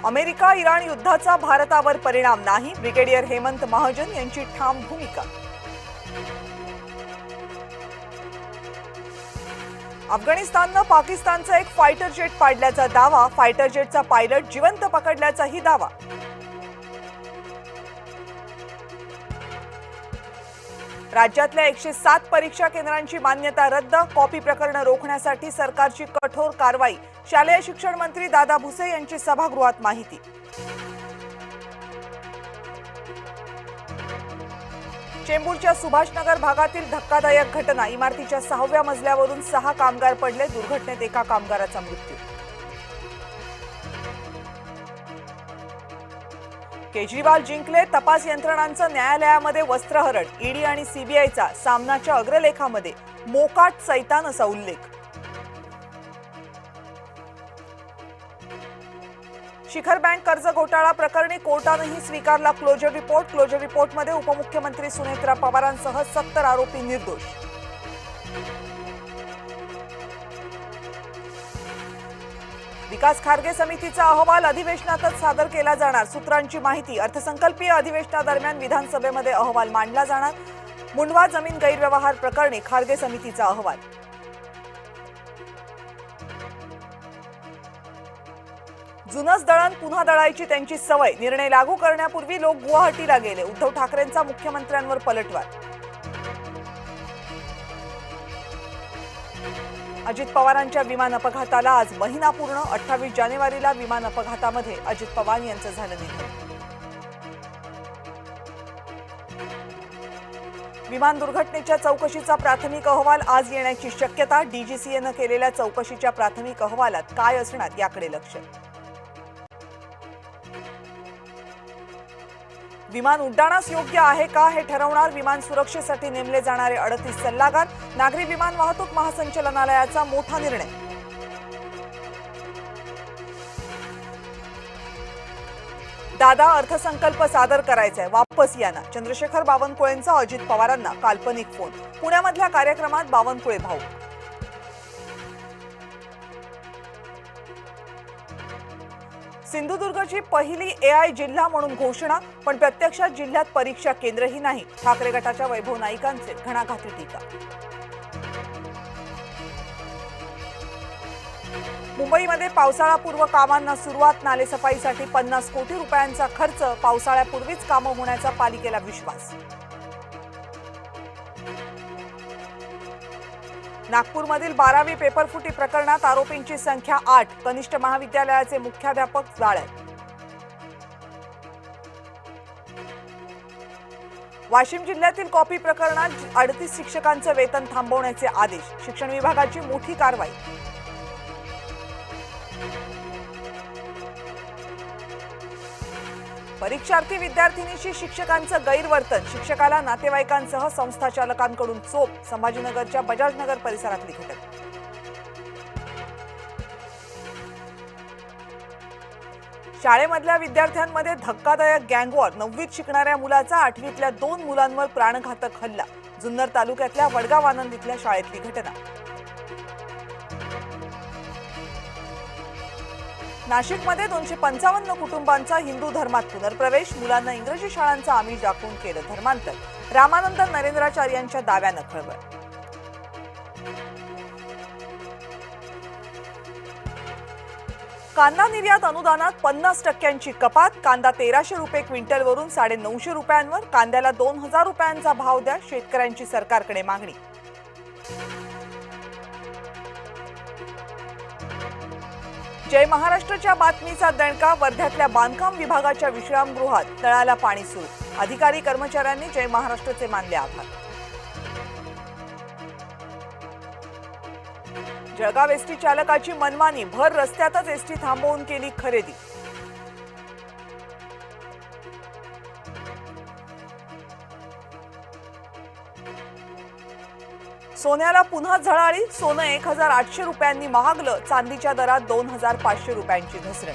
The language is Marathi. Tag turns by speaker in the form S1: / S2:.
S1: अमेरिका इराण युद्धाचा भारतावर परिणाम नाही, ब्रिगेडियर हेमंत महाजन यांची ठाम भूमिका. अफगाणिस्ताननं पाकिस्तानचा एक फायटर जेट पाडल्याचा दावा, फायटर जेटचा पायलट जिवंत पकडल्याचाही दावा. राज्यातल्या 107 परीक्षा केंद्रांची मान्यता रद्द, कॉपी प्रकरणं रोखण्यासाठी सरकारची कठोर कारवाई, शालेय शिक्षण मंत्री दादा भुसे यांची सभागृहात माहिती. चेंबूरच्या सुभाषनगर भागातील धक्कादायक घटना, इमारतीच्या 6व्या मजल्यावरून 6 कामगार पडले, दुर्घटनेत एका कामगाराचा मृत्यू. केजरीवाल जिंकले, तपास यंत्रणांचं न्यायालयामध्ये वस्त्रहरण, ईडी आणि सीबीआयचा सामनाच्या अग्रलेखामध्ये मोकाट सैतान असा उल्लेख. शिखर बँक कर्ज घोटाळा प्रकरणी कोर्टानेही स्वीकारला क्लोजर रिपोर्ट. क्लोजर रिपोर्टमध्ये उपमुख्यमंत्री सुनेत्रा पवारांसह 70 आरोपी निर्दोष. विकास खारगे समितीचा अहवाल अधिवेशनातच सादर केला जाणार, सूत्रांची माहिती. अर्थसंकल्पीय अधिवेशनादरम्यान विधानसभेमध्ये अहवाल मांडला जाणार. मुंडवा जमीन गैरव्यवहार प्रकरणी खारगे समितीचा अहवाल. जुनच दळण पुन्हा दळायची त्यांची सवय, निर्णय लागू करण्यापूर्वी लोक गुवाहाटीला गेले, उद्धव ठाकरेंचा मुख्यमंत्र्यांवर पलटवार. अजित पवारांच्या विमान अपघाताला आज महिना पूर्ण. 28 जानेवारीला विमान अपघातामध्ये अजित पवार यांचं झालं निधन. विमान दुर्घटनेच्या चौकशीचा प्राथमिक अहवाल आज येण्याची शक्यता. डीजीसीएनं केलेल्या चौकशीच्या प्राथमिक अहवालात काय असणार याकडे लक्ष. विमान उड्डाणास योग्य आहे का हे ठरवणार विमान सुरक्षेसाठी नेमले जाणारे 38 सल्लागार. नागरी विमान वाहतूक महासंचालनालयाचा मोठा निर्णय. दादा अर्थसंकल्प सादर करायचाय, वापस या ना. चंद्रशेखर बावनकुळेंचा अजित पवारांना काल्पनिक फोन. पुण्यामधल्या कार्यक्रमात बावनकुळे भाऊ. सिंधुदुर्गची पहिली एआय जिल्हा म्हणून घोषणा, पण प्रत्यक्षात जिल्ह्यात परीक्षा केंद्रही नाही. ठाकरे गटाच्या वैभव नाईकांचे घणाघाती टीका. मुंबईमध्ये पावसाळापूर्व कामांना सुरुवात, नालेसफाईसाठी 50 कोटी रुपयांचा खर्च. पावसाळ्यापूर्वीच कामं होण्याचा पालिकेला विश्वास. नागपूरमधील 12वी पेपरफुटी प्रकरणात आरोपींची संख्या 8. कनिष्ठ महाविद्यालयाचे मुख्याध्यापक जाळ्यात. वाशिम जिल्ह्यातील कॉपी प्रकरणात 38 शिक्षकांचं वेतन थांबवण्याचे आदेश. शिक्षण विभागाची मोठी कारवाई. परीक्षार्थी विद्यार्थिनीशी शिक्षकांचं गैरवर्तन, शिक्षकाला नातेवाईकांसह संस्थाचालकांकडून चोप. संभाजीनगरच्या बजाजनगर परिसरातली घटना. शाळेमधल्या विद्यार्थ्यांमध्ये धक्कादायक गँगवॉर, 9वीत शिकणाऱ्या मुलाचा 8वीतल्या 2 मुलांवर प्राणघातक हल्ला. जुन्नर तालुक्यातल्या वडगाव आनंद इथल्या शाळेतली घटना. नाशिकमध्ये 255 कुटुंबांचा हिंदू धर्मात पुनर्प्रवेश. मुलांना इंग्रजी शाळांचं आमिष दाखवून केलं धर्मांतर. रामानंद नरेंद्राचार्यांच्या दाव्यानं खळबळ. कांदा निर्यात अनुदानात 50% कपात. कांदा 1300 रुपये क्विंटलवरून 950 रुपयांवर. कांद्याला 2000 रुपयांचा भाव द्या, शेतकऱ्यांची सरकारकडे मागणी. जय महाराष्ट्रच्या बातमीचा दणका. वर्ध्यातल्या बांधकाम विभागाच्या विश्रामगृहात तळाला पाणी सुरू. अधिकारी कर्मचाऱ्यांनी जय महाराष्ट्रचे मानले आभार. जळगाव एसटी चालकाची मनमानी, भर रस्त्यातच एसटी थांबवून केली खरेदी. सोन्याला पुन्हा झळाळी. सोनं 1800 रुपयांनी महागलं. चांदीच्या दरात 2500 रुपयांची घसरण.